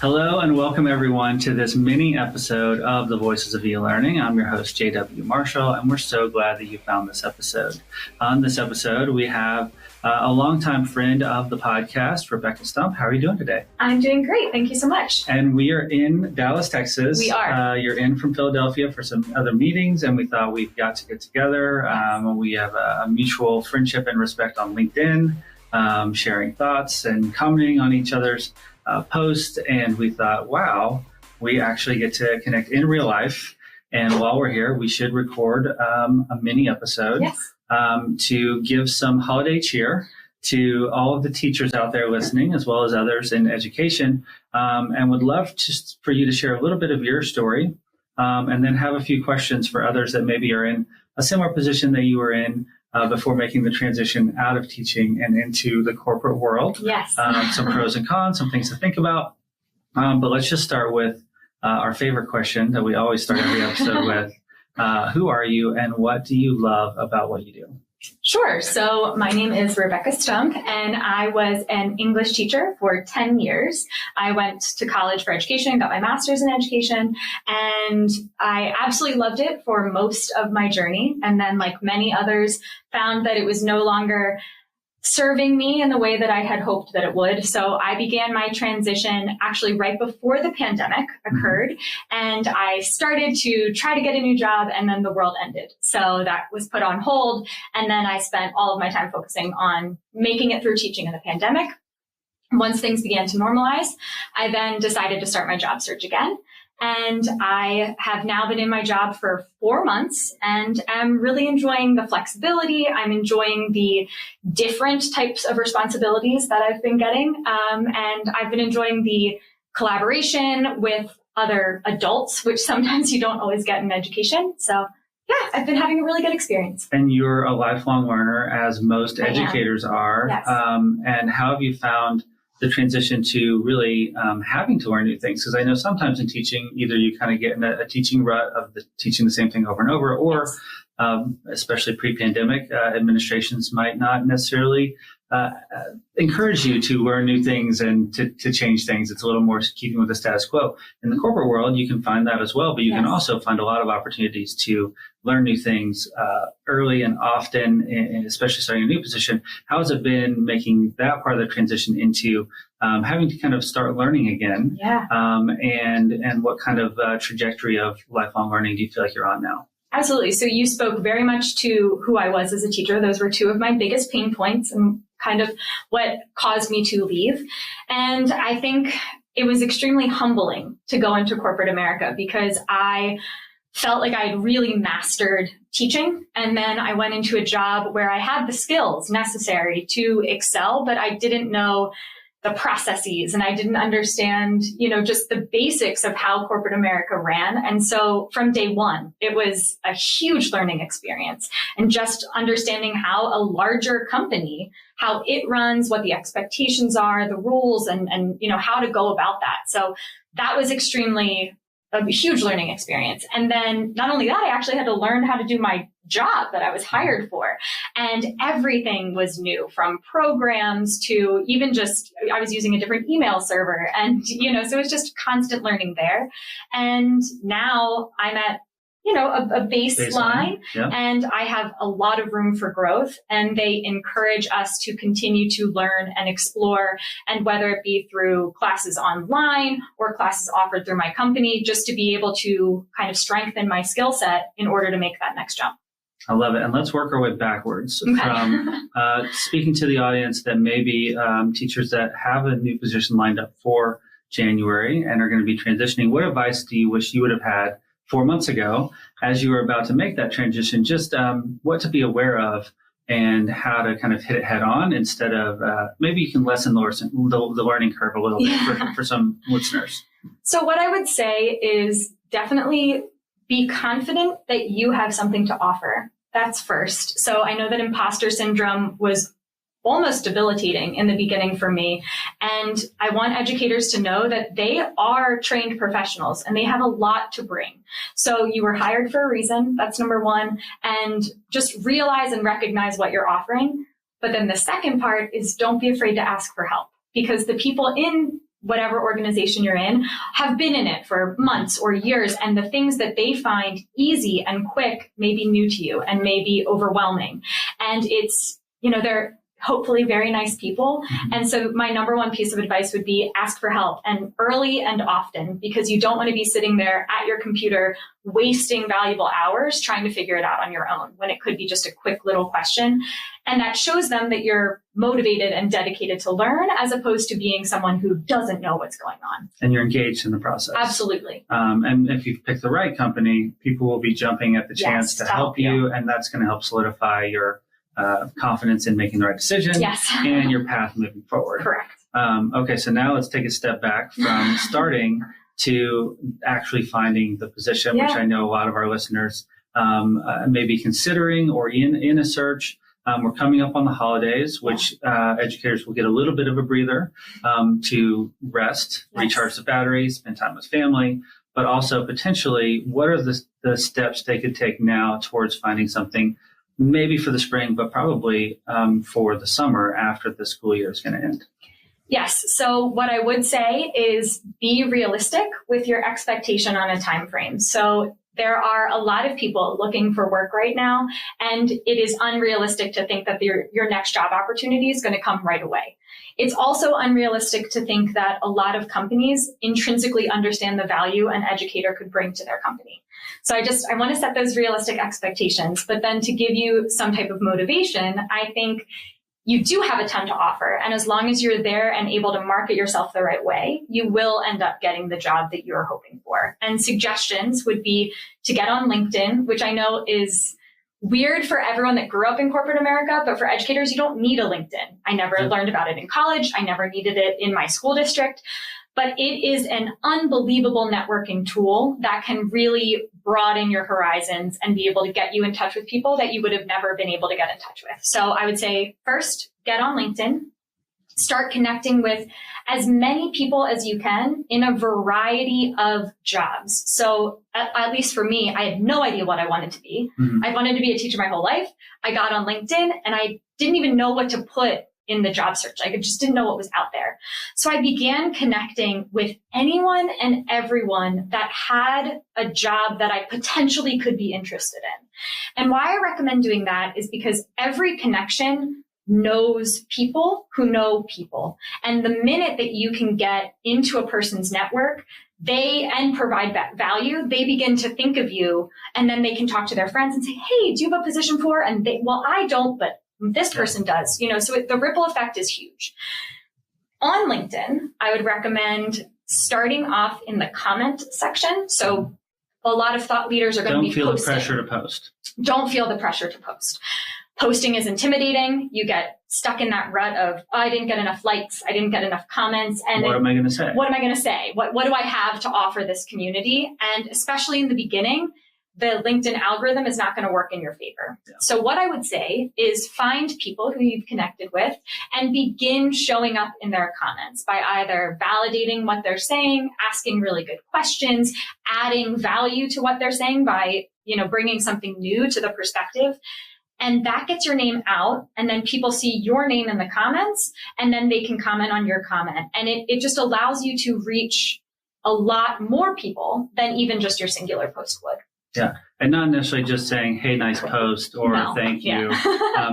Hello and welcome everyone to this mini episode of the Voices of eLearning. I'm your host, J.W. Marshall, and we're so glad that you found this episode. On this episode, we have a longtime friend of the podcast, Rebecca Stump. How are you doing today? I'm doing great. Thank you so much. And we are in Dallas, Texas. We are. You're in from Philadelphia for some other meetings, and we thought we've got to get together. We have a mutual friendship and respect on LinkedIn, sharing thoughts and commenting on each other's post, and we thought, wow, we actually get to connect in real life. And while we're here, we should record a mini episode to give some holiday cheer to all of the teachers out there listening, as well as others in education, and would love for you to share a little bit of your story, and then have a few questions for others that maybe are in a similar position that you were in before making the transition out of teaching and into the corporate world. Yes. Some pros and cons, some things to think about. But let's just start with our favorite question that we always start every episode with. Who are you and what do you love about what you do? Sure. So my name is Rebecca Stump, and I was an English teacher for 10 years. I went to college for education, got my master's in education, and I absolutely loved it for most of my journey. And then, like many others, found that it was no longer serving me in the way that I had hoped that it would. So I began my transition actually right before the pandemic occurred, and I started to try to get a new job, and then the world ended. So that was put on hold, and then I spent all of my time focusing on making it through teaching in the pandemic. Once things began to normalize, I then decided to start my job search again. And I have now been in my job for 4 months and am really enjoying the flexibility. I'm enjoying the different types of responsibilities that I've been getting. And I've been enjoying the collaboration with other adults, which sometimes you don't always get in education. So yeah, I've been having a really good experience. And you're a lifelong learner, as most educators are. Yes. And how have you found the transition to really having to learn new things? Because I know sometimes in teaching, either you kind of get in a teaching rut of teaching the same thing over and over, or especially pre-pandemic, administrations might not necessarily encourage you to learn new things and to change things. It's a little more keeping with the status quo. In the corporate world, you can find that as well, but you can also find a lot of opportunities to learn new things early and often, and especially starting a new position. How has it been making that part of the transition into having to kind of start learning again? Yeah. And what kind of trajectory of lifelong learning do you feel like you're on now? Absolutely. So you spoke very much to who I was as a teacher. Those were two of my biggest pain points and kind of what caused me to leave. And I think it was extremely humbling to go into corporate America because I felt like I had really mastered teaching. And then I went into a job where I had the skills necessary to excel, but I didn't know the processes and I didn't understand, just the basics of how corporate America ran. And so from day one, it was a huge learning experience, and just understanding how a larger company, how it runs, what the expectations are, the rules, and how to go about that. So that was a huge learning experience. And then not only that, I actually had to learn how to do my job that I was hired for. And everything was new, from programs to even just, I was using a different email server. And, so it was just constant learning there. And now I'm at, a baseline. Yeah. And I have a lot of room for growth, and they encourage us to continue to learn and explore. And whether it be through classes online or classes offered through my company, just to be able to kind of strengthen my skill set in order to make that next jump. I love it. And let's work our way backwards from speaking to the audience that maybe teachers that have a new position lined up for January and are going to be transitioning. What advice do you wish you would have had 4 months ago as you were about to make that transition? Just what to be aware of and how to kind of hit it head on, instead of maybe you can lessen the learning curve a little bit for some listeners. So what I would say is definitely be confident that you have something to offer. That's first. So I know that imposter syndrome was almost debilitating in the beginning for me. And I want educators to know that they are trained professionals and they have a lot to bring. So you were hired for a reason. That's number one. And just realize and recognize what you're offering. But then the second part is don't be afraid to ask for help, because the people in whatever organization you're in have been in it for months or years, and the things that they find easy and quick may be new to you and may be overwhelming. And it's, they're hopefully very nice people. Mm-hmm. And so my number one piece of advice would be ask for help, and early and often, because you don't want to be sitting there at your computer wasting valuable hours trying to figure it out on your own when it could be just a quick little question. And that shows them that you're motivated and dedicated to learn, as opposed to being someone who doesn't know what's going on. And you're engaged in the process. Absolutely. And if you've picked the right company, people will be jumping at the chance to help you, and that's going to help solidify your confidence in making the right decision and your path moving forward. Correct. Okay, so now let's take a step back from starting to actually finding the position, which I know a lot of our listeners may be considering or in a search. We're coming up on the holidays, which educators will get a little bit of a breather to rest, recharge the batteries, spend time with family, but also potentially what are the steps they could take now towards finding something maybe for the spring, but probably for the summer after the school year is going to end. Yes. So what I would say is be realistic with your expectation on a time frame. So there are a lot of people looking for work right now, and it is unrealistic to think that your next job opportunity is going to come right away. It's also unrealistic to think that a lot of companies intrinsically understand the value an educator could bring to their company. So I want to set those realistic expectations, but then to give you some type of motivation, I think you do have a ton to offer. And as long as you're there and able to market yourself the right way, you will end up getting the job that you're hoping for. And suggestions would be to get on LinkedIn, which I know is weird for everyone that grew up in corporate America, but for educators, you don't need a LinkedIn. I never learned about it in college. I never needed it in my school district. But it is an unbelievable networking tool that can really broaden your horizons and be able to get you in touch with people that you would have never been able to get in touch with. So I would say first, get on LinkedIn, start connecting with as many people as you can in a variety of jobs. So at least for me, I had no idea what I wanted to be. Mm-hmm. I wanted to be a teacher my whole life. I got on LinkedIn and I didn't even know what to put in the job search. I just didn't know what was out there. So I began connecting with anyone and everyone that had a job that I potentially could be interested in. And why I recommend doing that is because every connection knows people who know people. And the minute that you can get into a person's network, and provide that value, they begin to think of you, and then they can talk to their friends and say, hey, do you have a position for? And well, I don't, but this person does, so the ripple effect is huge. On LinkedIn, I would recommend starting off in the comment section. So a lot of thought leaders are going to be posting. Don't feel the pressure to post. Don't feel the pressure to post. Posting is intimidating. You get stuck in that rut of, I didn't get enough likes. I didn't get enough comments. And what am I going to say? What am I going to say? What do I have to offer this community? And especially in the beginning, the LinkedIn algorithm is not going to work in your favor. Yeah. So what I would say is find people who you've connected with and begin showing up in their comments by either validating what they're saying, asking really good questions, adding value to what they're saying by, bringing something new to the perspective. And that gets your name out, and then people see your name in the comments, and then they can comment on your comment. And it just allows you to reach a lot more people than even just your singular post would. Yeah. And not necessarily just saying, hey, nice post, or thank you.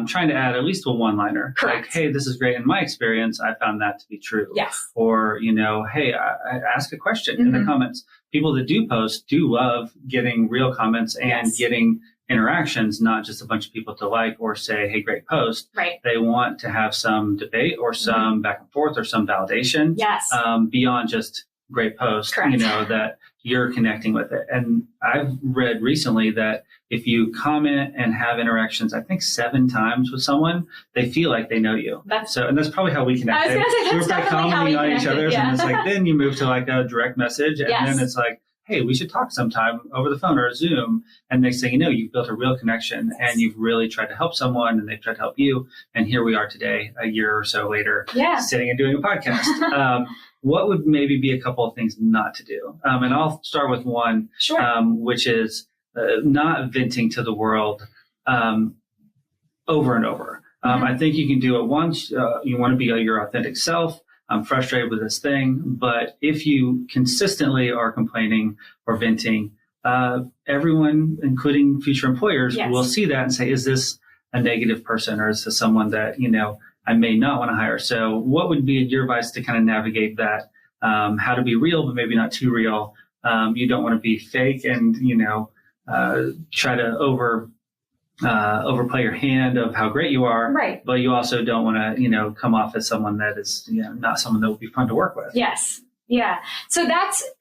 Trying to add at least a one-liner. Correct. Like, hey, this is great. In my experience, I found that to be true. Yes. Or, hey, I ask a question in the comments. People that do post do love getting real comments and getting interactions, not just a bunch of people to like or say, hey, great post. Right. They want to have some debate or some back and forth or some validation. Yes. Beyond just great post, Correct. That you're connecting with it. And I've read recently that if you comment and have interactions, I think 7 times with someone, they feel like they know you. And that's probably how we connected. I was going to say, that's we're by definitely how we commenting on each other's, and it's like, then you move to like a direct message, and then it's like, hey, we should talk sometime over the phone or Zoom. And next thing you know, you've built a real connection and you've really tried to help someone and they've tried to help you. And here we are today, a year or so later, sitting and doing a podcast. What would maybe be a couple of things not to do? And I'll start with one, which is not venting to the world over and over. I think you can do it once. You want to be your authentic self. I'm frustrated with this thing. But if you consistently are complaining or venting, everyone, including future employers, will see that and say, is this a negative person, or is this someone that, I may not want to hire? So what would be your advice to kind of navigate that? How to be real, but maybe not too real. You don't want to be fake and, try to overplay your hand of how great you are. Right. But you also don't want to, come off as someone that is, not someone that would be fun to work with. Yes. Yeah. So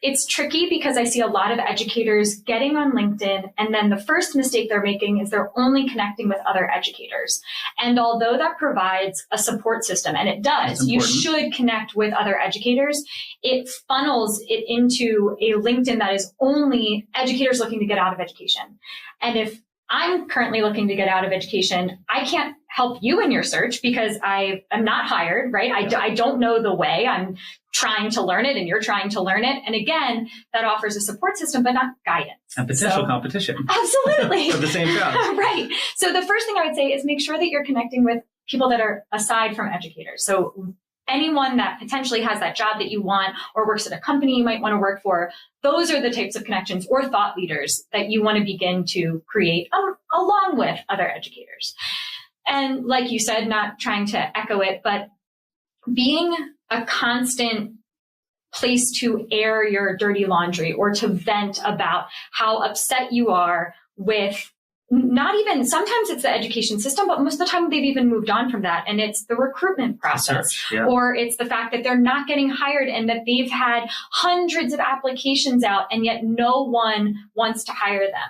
it's tricky because I see a lot of educators getting on LinkedIn, and then the first mistake they're making is they're only connecting with other educators. And although that provides a support system, and it does, you should connect with other educators, it funnels it into a LinkedIn that is only educators looking to get out of education. And if I'm currently looking to get out of education, I can't help you in your search because I am not hired, right? I don't know the way. I'm trying to learn it and you're trying to learn it. And again, that offers a support system, but not guidance. And potential competition. Absolutely. For the same job. Right. So the first thing I would say is make sure that you're connecting with people that are aside from educators. So anyone that potentially has that job that you want or works at a company you might want to work for, those are the types of connections or thought leaders that you want to begin to create along with other educators. And like you said, not trying to echo it, but being a constant place to air your dirty laundry or to vent about how upset you are with not even, sometimes it's the education system, but most of the time they've even moved on from that. And it's the recruitment process, or it's the fact that they're not getting hired and that they've had hundreds of applications out and yet no one wants to hire them.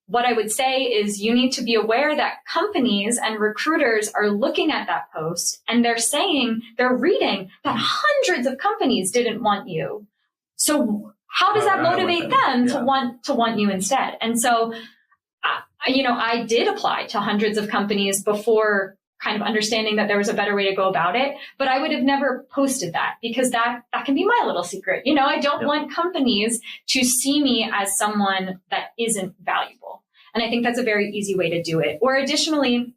What I would say is you need to be aware that companies and recruiters are looking at that post and they're reading that hundreds of companies didn't want you. So how does that motivate them to want you instead? And so, I did apply to hundreds of companies before kind of understanding that there was a better way to go about it, but I would have never posted that because that can be my little secret. I don't want companies to see me as someone that isn't valuable. And I think that's a very easy way to do it. Or additionally,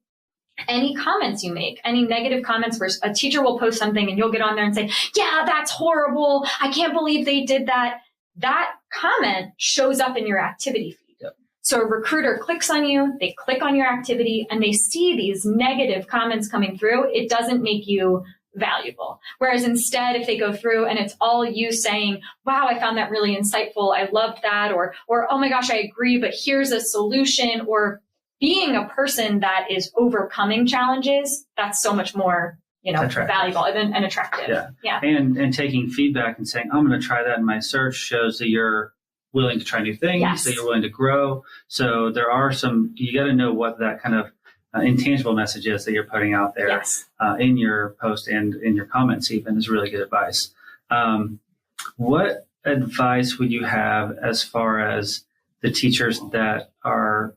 any comments you make, any negative comments where a teacher will post something and you'll get on there and say, yeah, that's horrible. I can't believe they did that. That comment shows up in your activity feed. So a recruiter clicks on you, they click on your activity, and they see these negative comments coming through. It doesn't make you valuable. Whereas instead, if they go through and it's all you saying, wow, I found that really insightful, I loved that, or oh my gosh, I agree, but here's a solution, or being a person that is overcoming challenges, that's so much more valuable and attractive. Yeah. And taking feedback and saying, I'm going to try that in my search shows that you're willing to try new things, that you're willing to grow. So there are you got to know what that kind of intangible message is that you're putting out there in your post and in your comments even is really good advice. What advice would you have as far as the teachers that are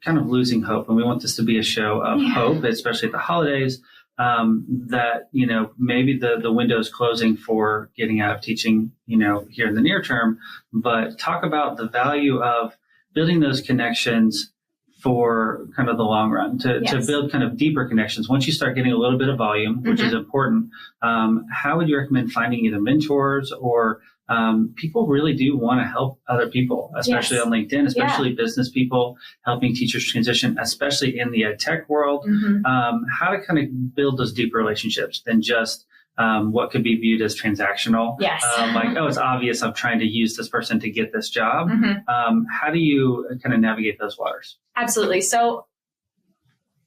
kind of losing hope? And we want this to be a show of hope, especially at the holidays, that, maybe the window is closing for getting out of teaching, here in the near term, but talk about the value of building those connections for kind of the long run, to build kind of deeper connections. Once you start getting a little bit of volume, which is important, how would you recommend finding either mentors or people really do want to help other people, especially on LinkedIn, especially business people, helping teachers transition, especially in the ed tech world, how to kind of build those deep relationships than just what could be viewed as transactional. Like, oh, it's obvious I'm trying to use this person to get this job. How do you kind of navigate those waters? Absolutely. So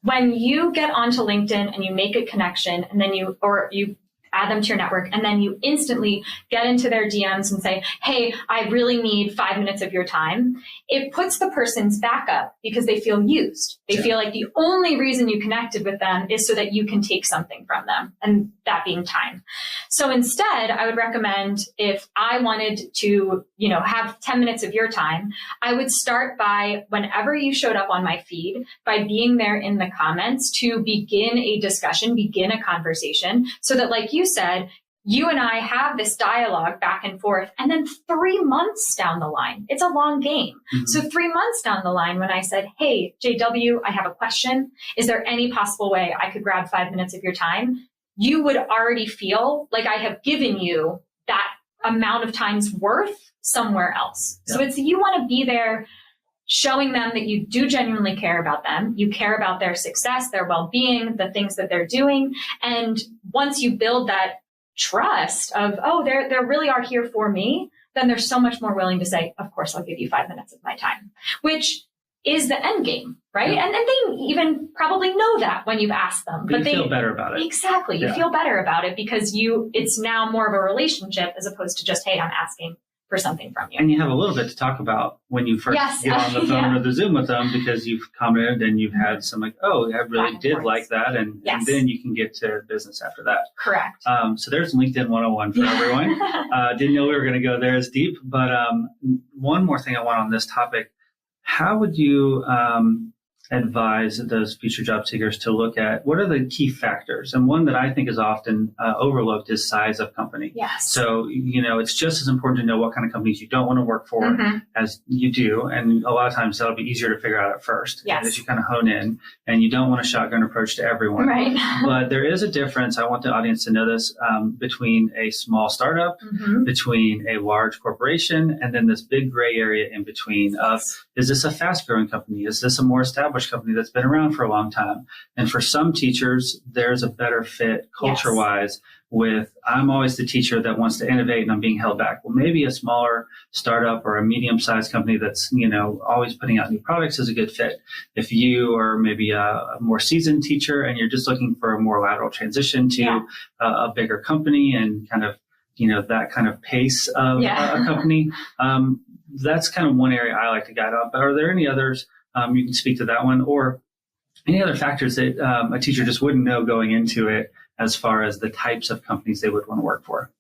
when you get onto LinkedIn and you make a connection and then you add them to your network, and then you instantly get into their DMs and say, hey, I really need 5 minutes of your time. It puts the person's back up because they feel used. They feel like the only reason you connected with them is so that you can take something from them, and that being time. So instead, I would recommend, if I wanted to, have 10 minutes of your time, I would start by, whenever you showed up on my feed, by being there in the comments to begin a discussion, begin a conversation, so that, like you said, you and I have this dialogue back and forth. And then 3 months down the line, it's a long game. So 3 months down the line, when I said, hey, JW, I have a question. Is there any possible way I could grab 5 minutes of your time? you would already feel like I have given you that amount of time's worth somewhere else. Yeah. So it's, you want to be there showing them that you do genuinely care about them. You care about their success, their well-being, the things that they're doing. And once you build that trust of, oh, they really are here for me, then they're so much more willing to say, of course, I'll give you 5 minutes of my time, which is the end game, right? Yeah. And they even probably know that when you've asked them. But they feel better about it. Exactly. You feel better about it because it's now more of a relationship as opposed to just, hey, I'm asking for something from you. And you have a little bit to talk about when you first get on the phone or the Zoom with them, because you've commented and you've had some like, oh, I really did like that. And then you can get to business after that. Correct. So there's LinkedIn 101 for everyone. Didn't know we were going to go there as deep. But one more thing I want on this topic. How would you advise those future job seekers to look at what are the key factors? And one that I think is often overlooked is size of company. Yes. So, it's just as important to know what kind of companies you don't want to work for as you do. And a lot of times that'll be easier to figure out at first. Yes. As you kind of hone in, and you don't want a shotgun approach to everyone. Right. But there is a difference. I want the audience to know this, between a small startup, between a large corporation, and then this big gray area in between of, is this a fast growing company? Is this a more established company that's been around for a long time? And for some teachers, there's a better fit culture-wise with, I'm always the teacher that wants to innovate and I'm being held back. Well, maybe a smaller startup or a medium-sized company that's, always putting out new products is a good fit. If you are maybe a more seasoned teacher and you're just looking for a more lateral transition to a bigger company and kind of, that kind of pace of a company, that's kind of one area I like to guide on. But are there any others? You can speak to that one, or any other factors that a teacher just wouldn't know going into it as far as the types of companies they would want to work for?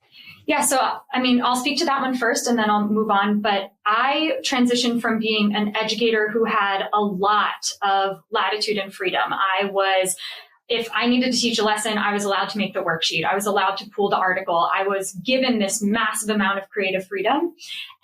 Yeah, so I'll speak to that one first and then I'll move on. But I transitioned from being an educator who had a lot of latitude and freedom. If I needed to teach a lesson, I was allowed to make the worksheet. I was allowed to pull the article. I was given this massive amount of creative freedom.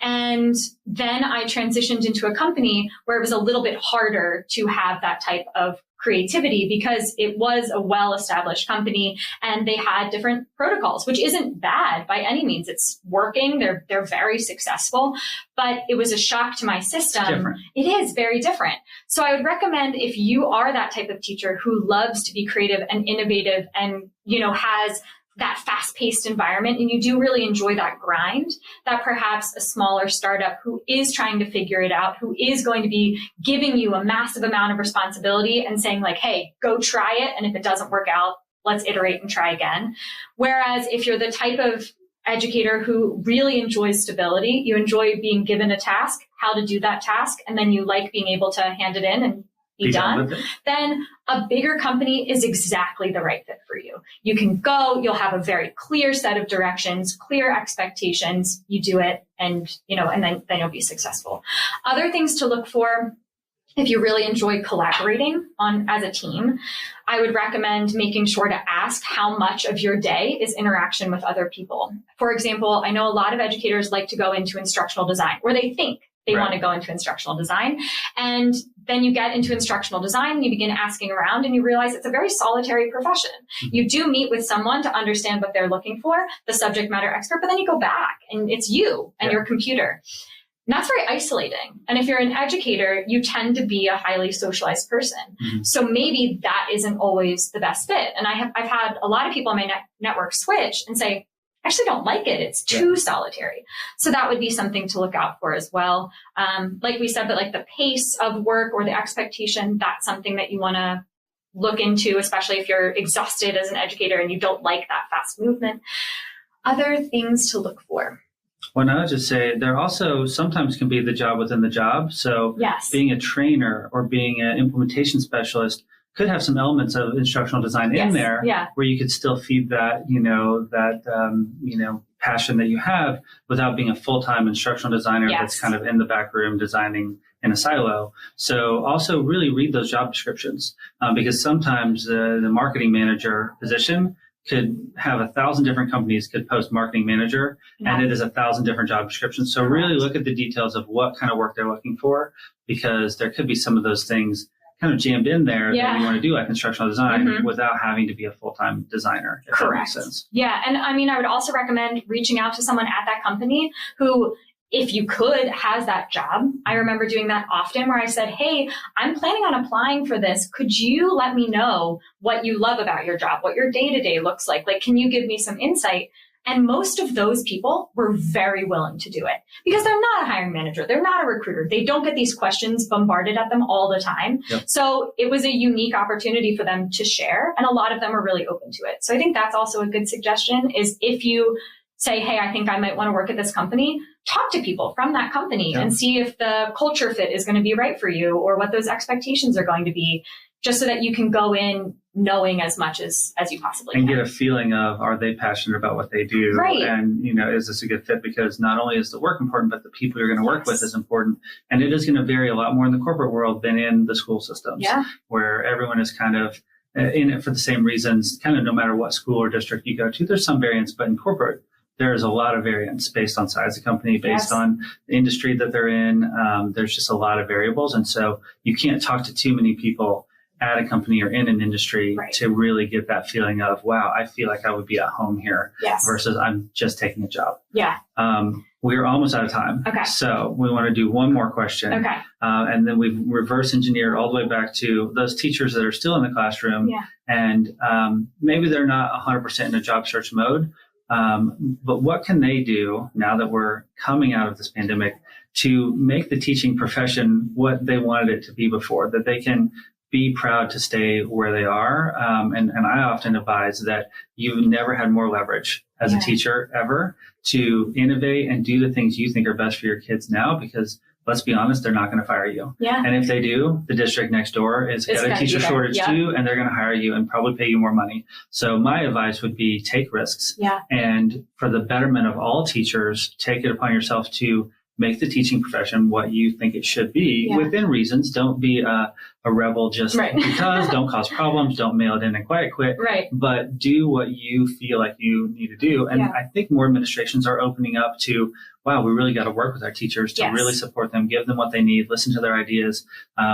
And then I transitioned into a company where it was a little bit harder to have that type of creativity because it was a well-established company and they had different protocols, which isn't bad by any means. It's working. They're very successful, but it was a shock to my system. It is very different. So I would recommend, if you are that type of teacher who loves to be creative and innovative and, has that fast-paced environment and you do really enjoy that grind, that perhaps a smaller startup who is trying to figure it out, who is going to be giving you a massive amount of responsibility and saying like, hey, go try it. And if it doesn't work out, let's iterate and try again. Whereas if you're the type of educator who really enjoys stability, you enjoy being given a task, how to do that task, and then you like being able to hand it in and be done, then a bigger company is exactly the right fit for you. You can go, you'll have a very clear set of directions, clear expectations, you do it, and then you'll be successful. Other things to look for, if you really enjoy collaborating as a team, I would recommend making sure to ask how much of your day is interaction with other people. For example, I know a lot of educators like to go into instructional design, or they think they want to go into instructional design. And then you get into instructional design and you begin asking around and you realize it's a very solitary profession. You do meet with someone to understand what they're looking for, the subject matter expert, but then you go back and it's you and your computer. And that's very isolating. And if you're an educator, you tend to be a highly socialized person. So maybe that isn't always the best fit. And I've had a lot of people on my network switch and say, I actually don't like it. It's too solitary. So that would be something to look out for as well. Like we said, but like the pace of work or the expectation, that's something that you want to look into, especially if you're exhausted as an educator and you don't like that fast movement. Other things to look for. Well, I would just say there also sometimes can be the job within the job. So being a trainer or being an implementation specialist could have some elements of instructional design in there where you could still feed that, passion that you have without being a full-time instructional designer that's kind of in the back room designing in a silo. So also really read those job descriptions because sometimes the marketing manager position could have 1,000 different companies could post marketing manager and it is 1,000 different job descriptions. So really look at the details of what kind of work they're looking for, because there could be some of those things kind of jammed in there that you want to do like instructional design without having to be a full-time designer. If Correct. That makes sense. Yeah. And I mean, I would also recommend reaching out to someone at that company who, if you could, has that job. I remember doing that often where I said, hey, I'm planning on applying for this. Could you let me know what you love about your job, what your day-to-day looks like? Like, can you give me some insight? And most of those people were very willing to do it because they're not a hiring manager. They're not a recruiter. They don't get these questions bombarded at them all the time. Yep. So it was a unique opportunity for them to share. And a lot of them are really open to it. So I think that's also a good suggestion is if you say, hey, I think I might want to work at this company, talk to people from that company and see if the culture fit is going to be right for you or what those expectations are going to be, just so that you can go in knowing as much as you possibly can. And get a feeling of, are they passionate about what they do? Right. And, is this a good fit? Because not only is the work important, but the people you're going to work with is important. And it is going to vary a lot more in the corporate world than in the school systems, where everyone is kind of in it for the same reasons, kind of no matter what school or district you go to. There's some variance, but in corporate, there is a lot of variance based on size of company, based on the industry that they're in. There's just a lot of variables. And so you can't talk to too many people at a company or in an industry to really get that feeling of, wow, I feel like I would be at home here versus I'm just taking a job. Yeah. We're almost out of time. Okay. So we want to do one more question. Okay. And then we've reverse engineered all the way back to those teachers that are still in the classroom. Yeah. And maybe they're not 100% in a job search mode. But what can they do now that we're coming out of this pandemic to make the teaching profession what they wanted it to be before, that they can be proud to stay where they are? And I often advise that you've never had more leverage as a teacher ever to innovate and do the things you think are best for your kids now, because let's be honest, they're not going to fire you. Yeah. And if they do, the district next door is got a teacher shortage too, and they're going to hire you and probably pay you more money. So my advice would be take risks. Yeah. And for the betterment of all teachers, take it upon yourself to make the teaching profession what you think it should be within reasons. Don't be a rebel just because, don't cause problems, don't mail it in and quiet quit, but do what you feel like you need to do. And I think more administrations are opening up to, wow, we really got to work with our teachers to really support them, give them what they need, listen to their ideas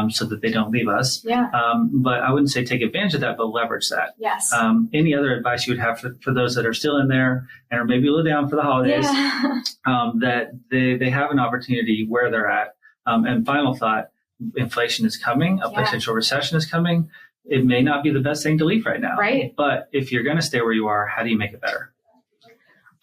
so that they don't leave us. Yeah. But I wouldn't say take advantage of that, but leverage that. Yes. Any other advice you would have for those that are still in there and are maybe a little down for the holidays, that they have an opportunity where they're at? And final thought, inflation is coming, a potential recession is coming. It may not be the best thing to leave right now. Right. But if you're going to stay where you are, how do you make it better?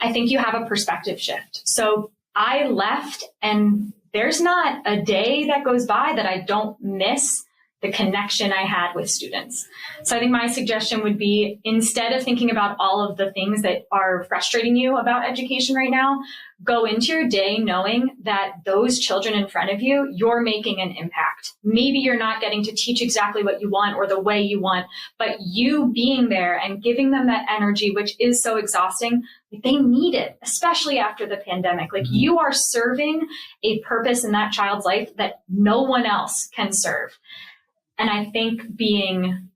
I think you have a perspective shift. So I left, and there's not a day that goes by that I don't miss the connection I had with students. So I think my suggestion would be, instead of thinking about all of the things that are frustrating you about education right now, go into your day knowing that those children in front of you, you're making an impact. Maybe you're not getting to teach exactly what you want or the way you want, but you being there and giving them that energy, which is so exhausting, they need it, especially after the pandemic. Like, you are serving a purpose in that child's life that no one else can serve. And I think being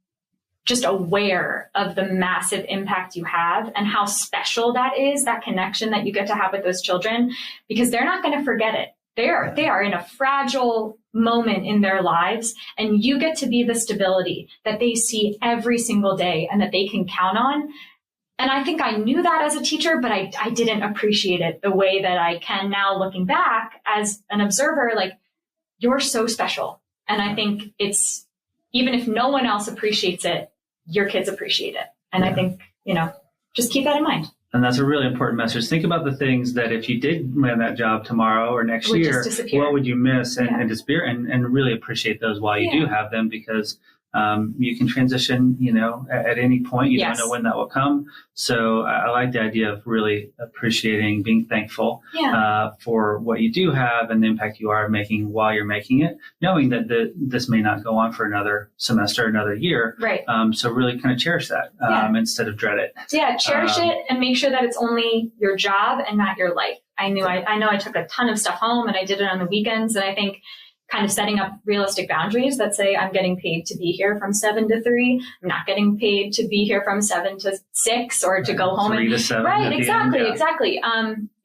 just aware of the massive impact you have and how special that is, that connection that you get to have with those children, because they're not going to forget it. They are in a fragile moment in their lives, and you get to be the stability that they see every single day and that they can count on. And I think I knew that as a teacher, but I didn't appreciate it the way that I can now, looking back as an observer. Like, you're so special. And I think it's, even if no one else appreciates it, your kids appreciate it. And I think, just keep that in mind. And that's a really important message. Think about the things that if you did land that job tomorrow or next year, what would you miss and disappear, and really appreciate those while you do have them, because you can transition, at any point. You don't know when that will come. So I like the idea of really appreciating, being thankful for what you do have and the impact you are making while you're making it, knowing that this may not go on for another semester, another year. Right. So really kind of cherish that instead of dread it. Yeah, cherish it and make sure that it's only your job and not your life. I know I took a ton of stuff home and I did it on the weekends, and I think kind of setting up realistic boundaries that say, I'm getting paid to be here from 7 to 3. I'm not getting paid to be here from 7 to 6 or to go home. 3 to 7. Right. Exactly.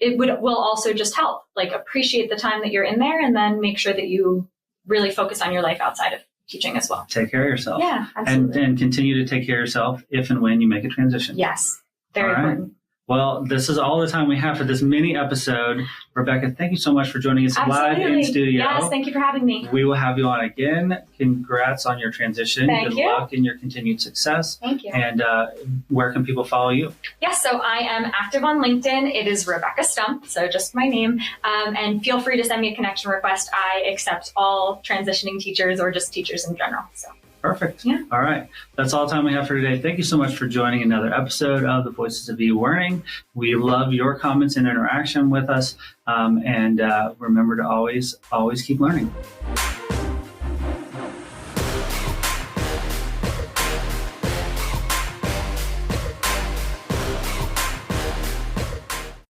It will also just help, like, appreciate the time that you're in there, and then make sure that you really focus on your life outside of teaching as well. Take care of yourself. Yeah, absolutely. And continue to take care of yourself if and when you make a transition. Yes, very important. Well, this is all the time we have for this mini episode. Rebecca, thank you so much for joining us live in studio. Yes, thank you for having me. We will have you on again. Congrats on your transition. Thank Good you. luck in your continued success. Thank you. And where can people follow you? Yes, so I am active on LinkedIn. It is Rebecca Stump, so just my name. And feel free to send me a connection request. I accept all transitioning teachers or just teachers in general. So. Perfect. Yeah. All right. That's all the time we have for today. Thank you so much for joining another episode of the Voices of eLearning. We love your comments and interaction with us. And remember to always keep learning.